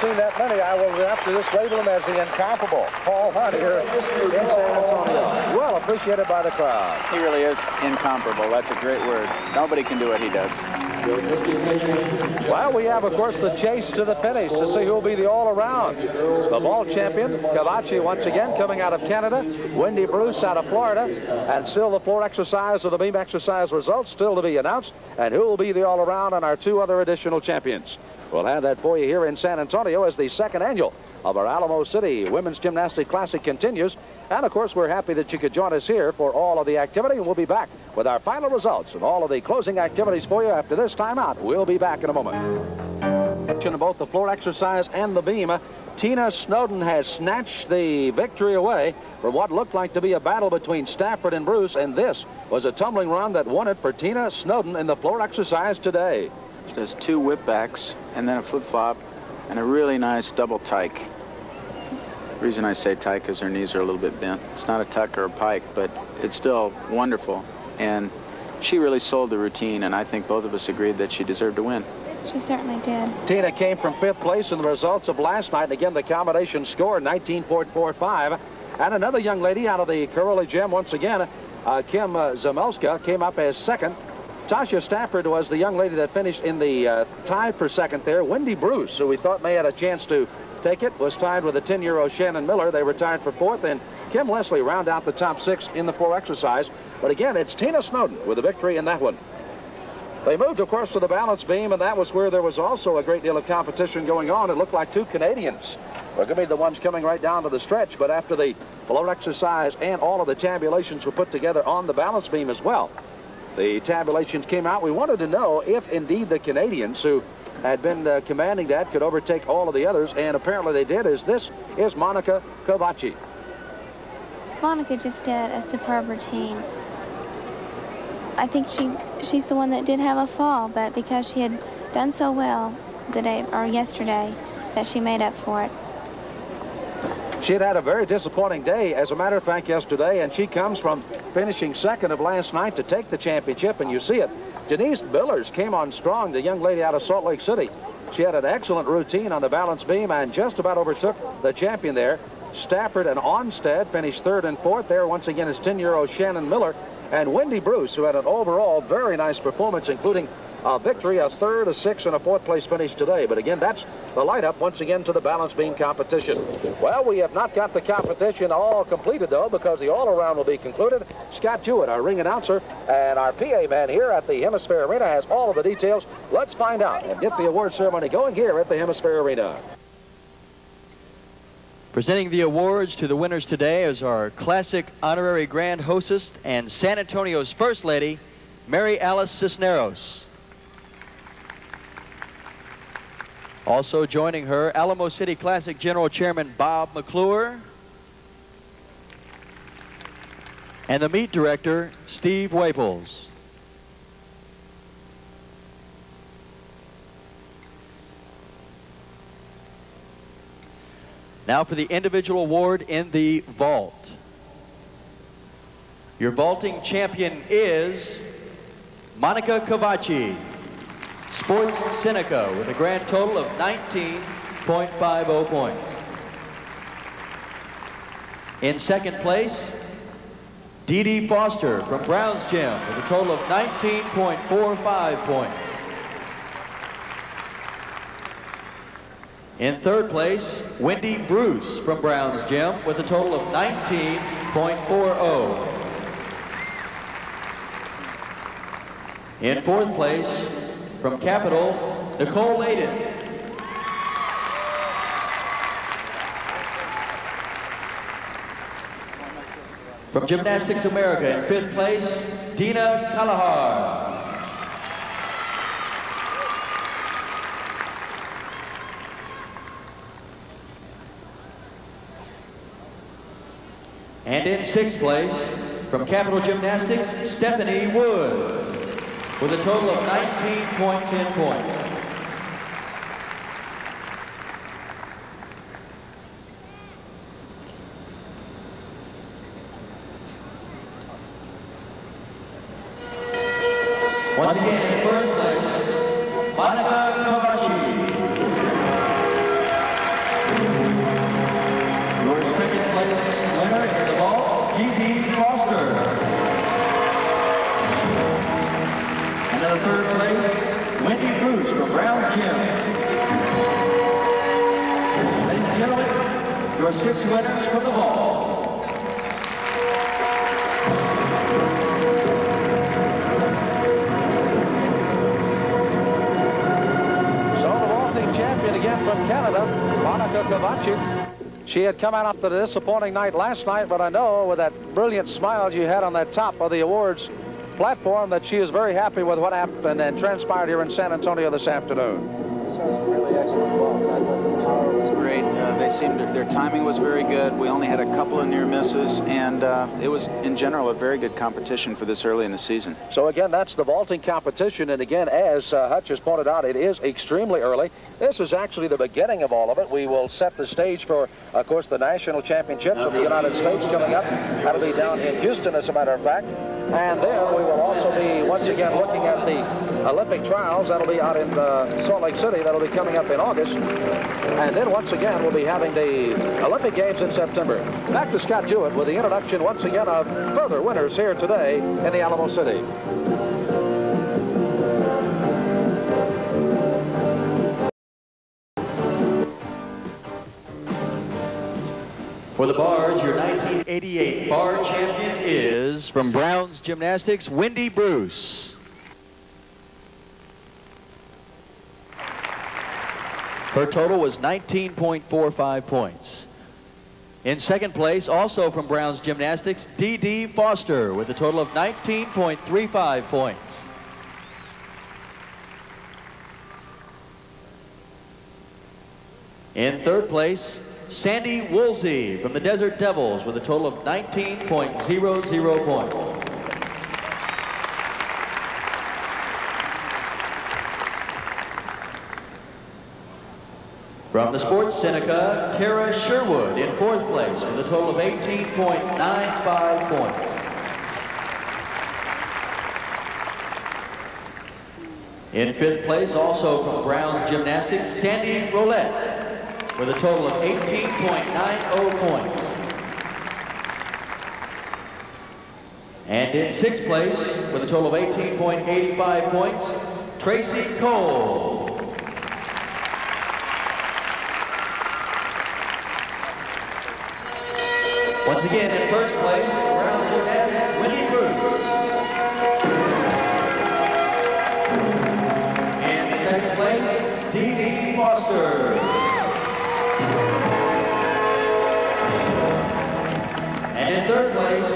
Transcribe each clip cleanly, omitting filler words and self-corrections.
seen that many, I will have to just label him as the incomparable Paul Hunt here in San Antonio. Well appreciated by the crowd. He really is incomparable. That's a great word. Nobody can do what he does. Well, we have, of course, the chase to the finish to see who will be the all-around. The vault champion, Cavacci, once again, coming out of Canada. Wendy Bruce out of Florida. And still the floor exercise or the beam exercise results still to be announced. And who will be the all-around and our two other additional champions. We'll have that for you here in San Antonio as the second annual of our Alamo City Women's Gymnastics Classic continues. And, of course, we're happy that you could join us here for all of the activity. And we'll be back with our final results and all of the closing activities for you after this timeout. We'll be back in a moment. In both the floor exercise and the beam, Tina Snowden has snatched the victory away from what looked like to be a battle between Stafford and Bruce. And this was a tumbling run that won it for Tina Snowden in the floor exercise today. She does 2 whip-backs and then a flip-flop and a really nice double tyke. The reason I say tyke is her knees are a little bit bent. It's not a tuck or a pike, but it's still wonderful. And she really sold the routine, and I think both of us agreed that she deserved to win. She certainly did. Tina came from 5th place in the results of last night. And again, the combination score, 19.45. And another young lady out of the Karoli Gym, once again, Kim Zamelska, came up as second. Tasha Stafford was the young lady that finished in the tie for second there. Wendy Bruce, who we thought may have a chance to take it, was tied with a 10-year-old Shannon Miller. They were tied for 4th, and Kim Leslie round out the top 6 in the floor exercise. But again, it's Tina Snowden with a victory in that one. They moved, of course, to the balance beam, and that was where there was also a great deal of competition going on. It looked like 2 Canadians were going to be the ones coming right down to the stretch, but after the floor exercise and all of the tabulations were put together on the balance beam as well, the tabulations came out. We wanted to know if indeed the Canadians who had been commanding that could overtake all of the others, and apparently they did. This is Monica Cavacci. Monica just did a superb routine. I think she's the one that did have a fall, but because she had done so well the day or yesterday, that she made up for it. She had had a very disappointing day, as a matter of fact, yesterday, and she comes from finishing second of last night to take the championship, and you see it. Denise Billers came on strong, the young lady out of Salt Lake City. She had an excellent routine on the balance beam and just about overtook the champion there. Stafford and Onstead finished 3rd and 4th. There once again is 10-year-old Shannon Miller. And Wendy Bruce, who had an overall very nice performance, including a victory, a 3rd, a 6th, and a 4th place finish today. But again, that's the light-up once again to the balance beam competition. Well, we have not got the competition all completed, though, because the all-around will be concluded. Scott Jewett, our ring announcer, and our PA man here at the Hemisphere Arena has all of the details. Let's find out and get the award ceremony going here at the Hemisphere Arena. Presenting the awards to the winners today is our Classic Honorary Grand Hostess and San Antonio's First Lady, Mary Alice Cisneros. Also joining her, Alamo City Classic General Chairman Bob McClure and the meet director, Steve Waples. Now for the individual award in the vault. Your vaulting champion is Monica Cavacci, Sports Seneca, with a grand total of 19.50 points. In second place, Dee Dee Foster from Brown's Gym with a total of 19.45 points. In third place, Wendy Bruce from Brown's Gym with a total of 19.40. In fourth place, from Capitol, Nicole Layden. From Gymnastics America, in fifth place, Dina Kalahar. And in sixth place, from Capitol Gymnastics, Stephanie Woods, with a total of 19.10 points. Once again, in first place, Monica Cavacci. your 6 winners from the hall. From Canada, Monica Cavacci. She had come out after the disappointing night last night, but I know with that brilliant smile you had on that top of the awards platform that she is very happy with what happened and transpired here in San Antonio this afternoon. Saw some really excellent vaults. I thought the power was great. Their timing was very good. We only had a couple of near misses, and it was, in general, a very good competition for this early in the season. So again, that's the vaulting competition, and again, as Hutch has pointed out, it is extremely early. This is actually the beginning of all of it. We will set the stage for, of course, the national championship for the United States coming up. That'll be down in Houston, as a matter of fact. And then we will also be, once again, looking at the Olympic trials. That'll be out in Salt Lake City. That'll be coming up in August. And then, once again, we'll be having the Olympic Games in September. Back to Scott Jewett with the introduction, once again, of further winners here today in the Alamo City. For the bars, your 1988 bar champion is from Brown's Gymnastics, Wendy Bruce. Her total was 19.45 points. In second place, also from Brown's Gymnastics, D.D. Foster with a total of 19.35 points. In third place, Sandy Woolsey from the Desert Devils with a total of 19.00 points. From the Sports Seneca, Tara Sherwood in fourth place with a total of 18.95 points. In fifth place, also from Brown's Gymnastics, Sandy Roulette with a total of 18.90 points. And in sixth place, with a total of 18.85 points, Tracy Cole. Once again, in first place, Brown's Gymnastics, Wendy Bruce. In second place, D.D. Foster. And in third place,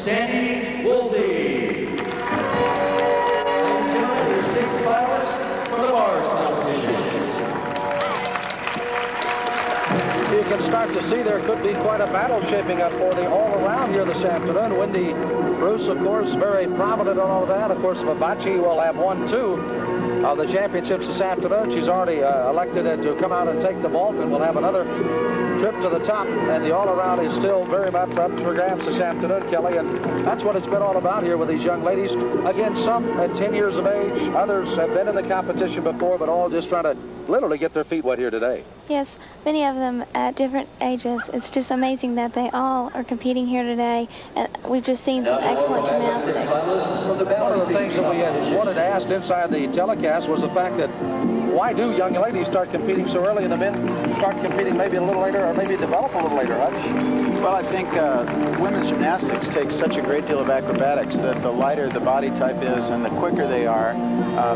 Sandy Woolsey. Ladies and gentlemen, your 6 finalists for the bars competition. You can start to see there could be quite a battle shaping up for the all-around here this afternoon. Wendy Bruce, of course, very prominent on all of that. Of course, Cavacci will have won 2 of the championships this afternoon. She's already elected to come out and take the vault, and we'll have another trip to the top, and the all-around is still very much up for grabs this afternoon, Kelly, and that's what it's been all about here with these young ladies. Again, some at 10 years of age, others have been in the competition before, but all just trying to literally get their feet wet here today. Yes, many of them at different ages. It's just amazing that they all are competing here today, and we've just seen some excellent gymnastics. One of the things that we had wanted to ask inside the telecast was the fact that why do young ladies start competing so early and the men start competing maybe a little later or maybe develop a little later, Hutch? Well, I think women's gymnastics takes such a great deal of acrobatics that the lighter the body type is and the quicker they are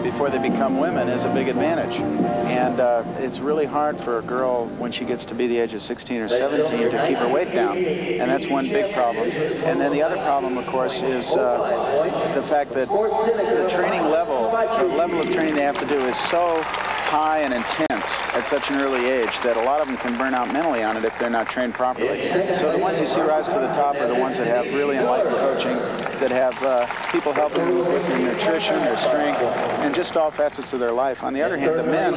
before they become women is a big advantage. And it's really hard for a girl when she gets to be the age of 16 or 17 to keep her weight down. And that's one big problem. And then the other problem, of course, is the fact that the training level, the level of training they have to do is so high and intense at such an early age that a lot of them can burn out mentally on it if they're not trained properly. So the ones you see rise to the top are the ones that have really enlightened coaching, that have people helping them with their nutrition, their strength, and just all facets of their life. On the other hand, the men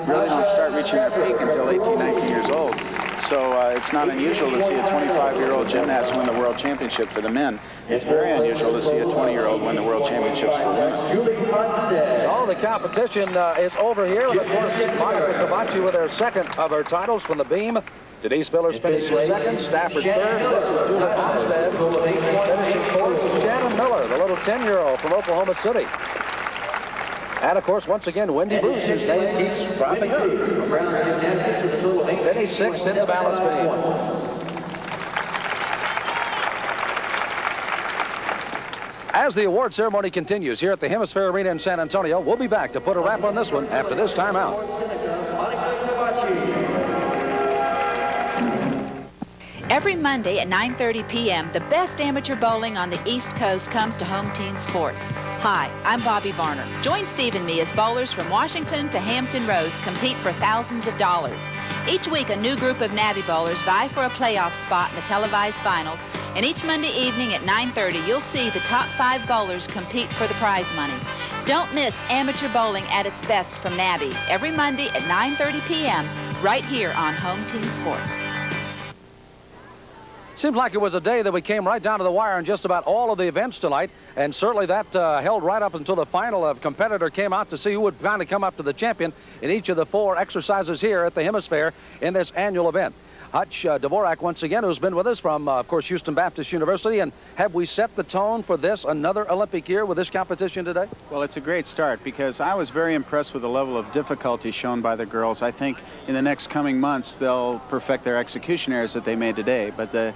really don't start reaching their peak until 18, 19 years old. So it's not unusual to see a 25-year-old gymnast win the world championship for the men. It's very unusual to see a 20-year-old win the world championships for women. So the competition is over here. And of course, Monica Cavacci with her second of her titles from the beam. Denise Villers finishing second, Stafford third. This is Julie Armstead finishing fourth. And Shannon Miller, the little 10-year-old from Oklahoma City. And of course, once again, Wendy Bruce, whose name keeps cropping up. sixth in the balance beam. As the award ceremony continues here at the Hemisphere Arena in San Antonio, we'll be back to put a wrap on this one after this timeout. Every Monday at 9:30 p.m., the best amateur bowling on the East Coast comes to Home Team Sports. Hi, I'm Bobby Varner. Join Steve and me as bowlers from Washington to Hampton Roads compete for thousands of dollars. Each week, a new group of Navy bowlers vie for a playoff spot in the televised finals, and each Monday evening at 9:30, you'll see the top 5 bowlers compete for the prize money. Don't miss amateur bowling at its best from Navy every Monday at 9:30 p.m. right here on Home Team Sports. Seems like it was a day that we came right down to the wire in just about all of the events tonight, and certainly that held right up until the final competitor came out to see who would finally come up to the champion in each of the 4 exercises here at the Hemisphere in this annual event. Hutch Dvorak, once again, who's been with us from, of course, Houston Baptist University. And have we set the tone for this, another Olympic year with this competition today? Well, it's a great start because I was very impressed with the level of difficulty shown by the girls. I think in the next coming months, they'll perfect their execution errors that they made today. But the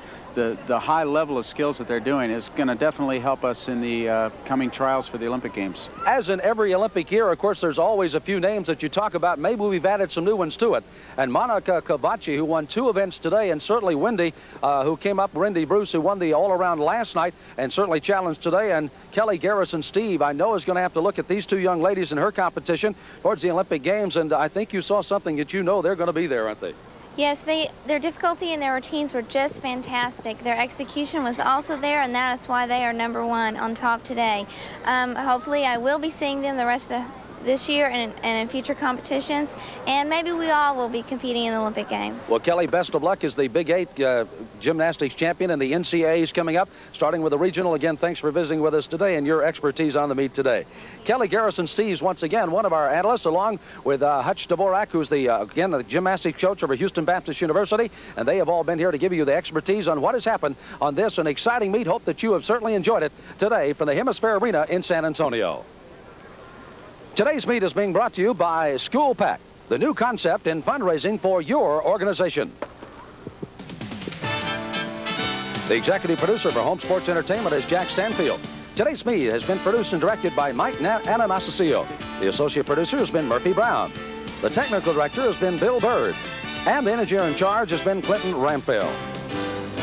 high level of skills that they're doing is going to definitely help us in the coming trials for the Olympic Games. As in every Olympic year, of course, there's always a few names that you talk about. Maybe we've added some new ones to it. And Monica Kovaci, who won 2 events today, and certainly Wendy, who came up, Wendy Bruce, who won the all-around last night and certainly challenged today, and Kelly Garrison Steve, I know, is going to have to look at these 2 young ladies in her competition towards the Olympic Games, and I think you saw something that you know they're going to be there, aren't they? Yes, their difficulty and their routines were just fantastic. Their execution was also there, and that is why they are #1 on top today. Hopefully, I will be seeing them the rest of this year and in future competitions, and maybe we all will be competing in the Olympic Games. Well, Kelly, best of luck as the Big 8 gymnastics champion, and the NCAA is coming up, starting with the regional. Again, thanks for visiting with us today and your expertise on the meet today. Kelly Garrison Steves, once again, one of our analysts, along with Hutch Dvorak, who's again, the gymnastics coach over Houston Baptist University, and they have all been here to give you the expertise on what has happened on this, an exciting meet. Hope that you have certainly enjoyed it today from the Hemisphere Arena in San Antonio. Today's meet is being brought to you by School Pack, the new concept in fundraising for your organization. The executive producer for Home Sports Entertainment is Jack Stanfield. Today's meet has been produced and directed by Mike Ananastasio. The associate producer has been Murphy Brown. The technical director has been Bill Bird. And the engineer in charge has been Clinton Ramphill.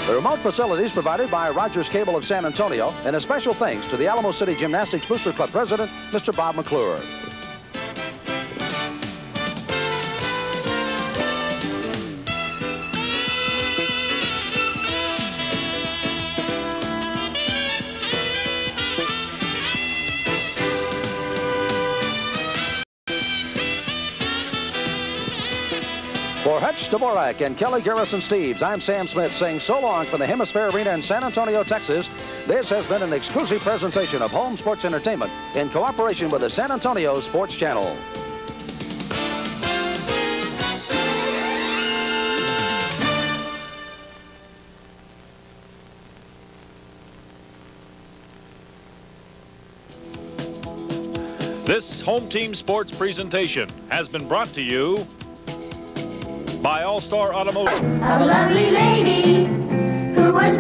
The remote facilities provided by Rogers Cable of San Antonio, and a special thanks to the Alamo City Gymnastics Booster Club president, Mr. Bob McClure. For Hutch Dvorak and Kelly Garrison Steves, I'm Sam Smith saying so long from the Hemisphere Arena in San Antonio, Texas. This has been an exclusive presentation of Home Sports Entertainment in cooperation with the San Antonio Sports Channel. This Home Team Sports presentation has been brought to you by All-Star Automotive. A lovely lady who was